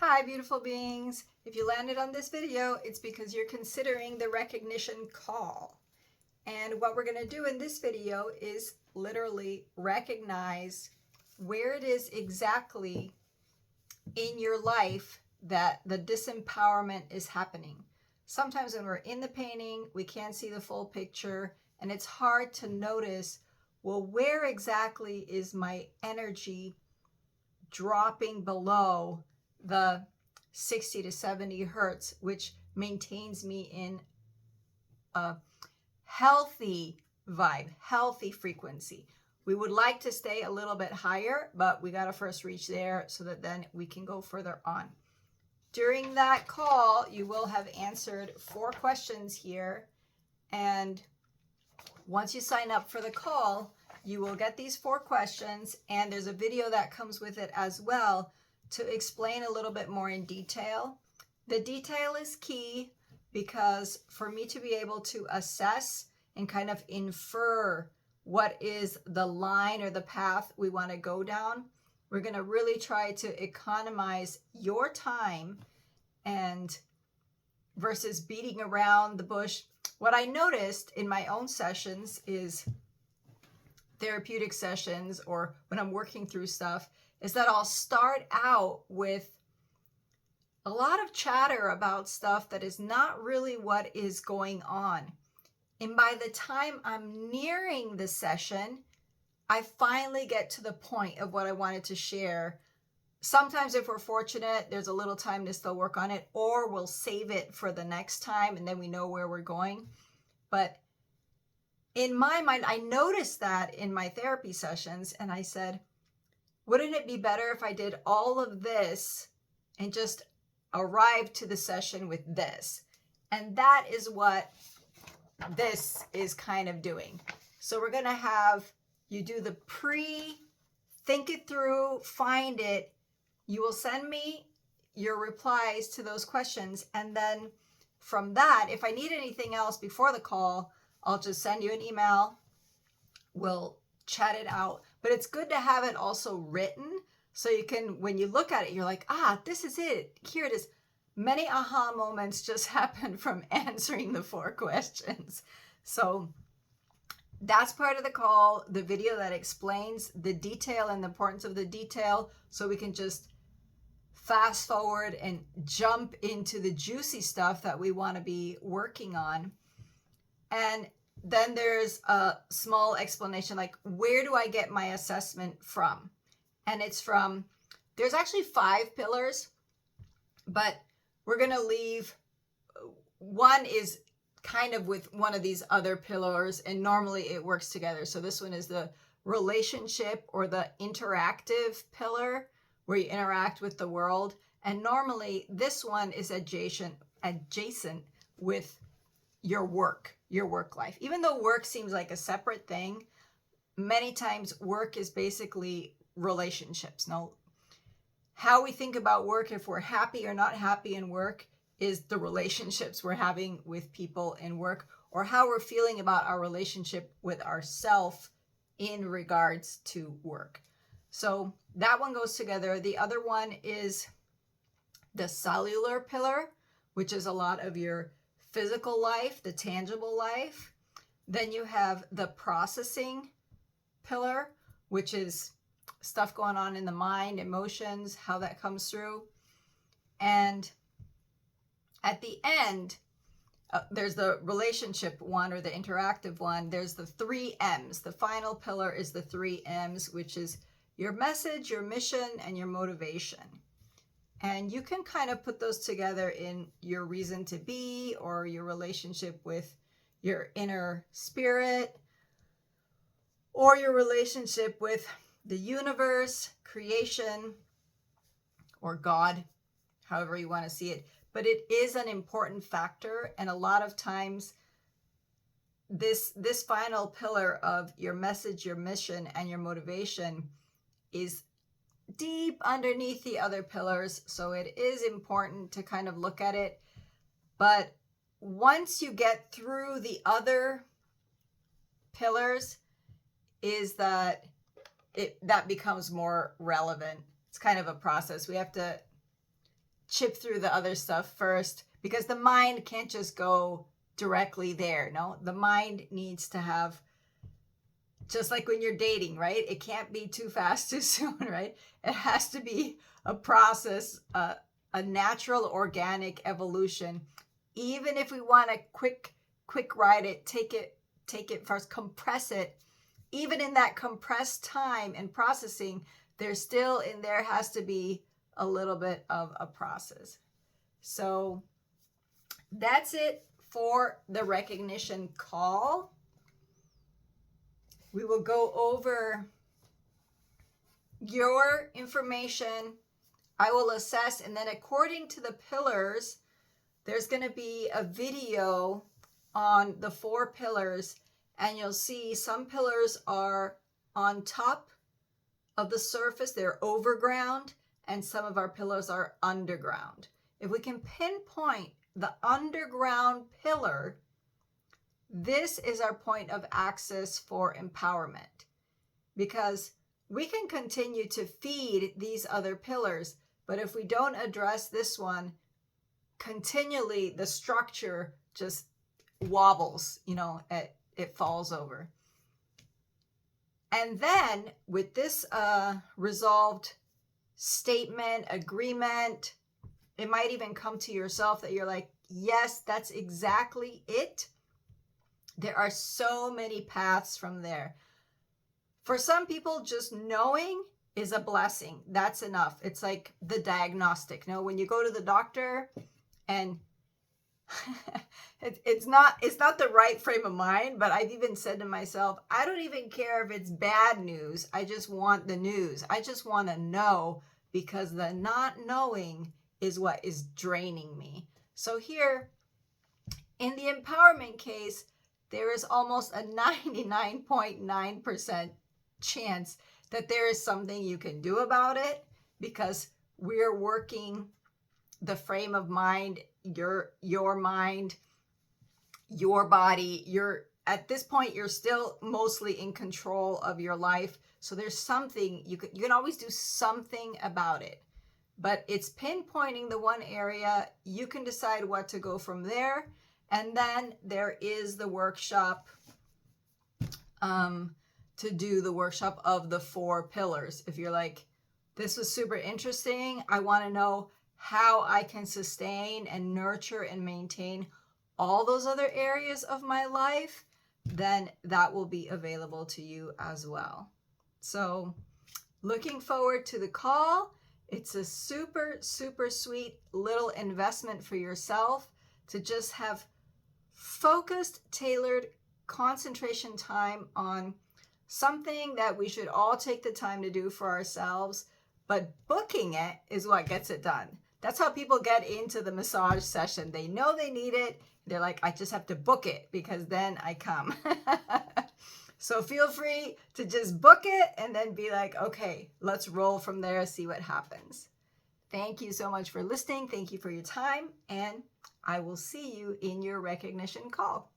Hi, beautiful beings. If you landed on this video, it's because you're considering the recognition call. And what we're going to do in this video is literally recognize where it is exactly in your life that the disempowerment is happening. Sometimes when we're in the painting, we can't see the full picture, and it's hard to notice, well, where exactly is my energy dropping below the 60 to 70 hertz, which maintains me in a healthy vibe, healthy frequency. We would like to stay a little bit higher, but we got to first reach there so that then we can go further on. During that call, you will have answered 4 questions here. And once you sign up for the call, you will get these 4 questions, and there's a video that comes with it as well to explain a little bit more in detail. The detail is key because for me to be able to assess and kind of infer what is the line or the path we want to go down, we're going to really try to economize your time and versus beating around the bush. What I noticed in my own sessions is therapeutic sessions, or when I'm working through stuff, is that I'll start out with a lot of chatter about stuff that is not really what is going on. And by the time I'm nearing the session, I finally get to the point of what I wanted to share. Sometimes if we're fortunate, there's a little time to still work on it, or we'll save it for the next time and then we know where we're going. But in my mind, I noticed that in my therapy sessions, and I said, wouldn't it be better if I did all of this and just arrived to the session with this? And that is what this is kind of doing. So we're going to have you do the think it through, find it. You will send me your replies to those questions. And then from that, if I need anything else before the call, I'll just send you an email. We'll chat it out. But it's good to have it also written so you can, when you look at it, you're like, this is it. Here it is. Many aha moments just happen from answering the 4 questions. So that's part of the call, the video that explains the detail and the importance of the detail, so we can just fast forward and jump into the juicy stuff that we want to be working on. And then there's a small explanation, like, where do I get my assessment from? And it's from, there's actually 5 pillars, but we're going to leave, one is kind of with one of these other pillars, and normally it works together. So this one is the relationship or the interactive pillar, where you interact with the world. And normally this one is adjacent with your work life. Even though work seems like a separate thing, many times work is basically relationships. No, how we think about work, if we're happy or not happy in work, is the relationships we're having with people in work, or how we're feeling about our relationship with ourself in regards to work. So that one goes together. The other one is the cellular pillar, which is a lot of your physical life, the tangible life. Then you have the processing pillar, which is stuff going on in the mind, emotions, how that comes through. And at the end, there's the relationship one, or the interactive one. There's the 3 M's. The final pillar is the 3 M's, which is your message, your mission, and your motivation. And you can kind of put those together in your reason to be, or your relationship with your inner spirit, or your relationship with the universe, creation, or God, however you want to see it. But it is an important factor, and a lot of times this final pillar of your message, your mission, and your motivation is deep underneath the other pillars. So it is important to kind of look at it. But once you get through the other pillars, is that that becomes more relevant. It's kind of a process. We have to chip through the other stuff first, because the mind can't just go directly there. No, the mind needs to have, just like when you're dating, right? It can't be too fast too soon, right? It has to be a process, a natural organic evolution. Even if we want to quick ride it, take it first, compress it. Even in that compressed time and processing, there's still in there has to be a little bit of a process. So that's it for the recognition call. We will go over your information. I will assess, and then according to the pillars, there's going to be a video on the 4 pillars, and you'll see some pillars are on top of the surface, they're overground, and some of our pillars are underground. If we can pinpoint the underground pillar, this is our point of access for empowerment, because we can continue to feed these other pillars, but if we don't address this one, continually the structure just wobbles, it falls over. And then with this resolved statement, agreement, it might even come to yourself that you're like, yes, that's exactly it. There are so many paths from there. For some people, just knowing is a blessing. That's enough. It's like the diagnostic. When you go to the doctor and it's not the right frame of mind, but I've even said to myself, I don't even care if it's bad news. I just want the news. I just want to know, because the not knowing is what is draining me. So here in the empowerment case, there is almost a 99.9% chance that there is something you can do about it, because we're working the frame of mind, your mind, your body. At this point, you're still mostly in control of your life. So there's something you can always do something about it, but it's pinpointing the one area. You can decide what to go from there. And then there is the workshop, to do the workshop of the 4 pillars. If you're like, this was super interesting, I want to know how I can sustain and nurture and maintain all those other areas of my life, then that will be available to you as well. So looking forward to the call. It's a super, super sweet little investment for yourself to just have focused, tailored concentration time on something that we should all take the time to do for ourselves, but booking it is what gets it done. That's how people get into the massage session. They know they need it. They're like, I just have to book it because then I come. So feel free to just book it and then be like, okay, let's roll from there, see what happens. Thank you so much for listening. Thank you for your time, and I will see you in your recognition call.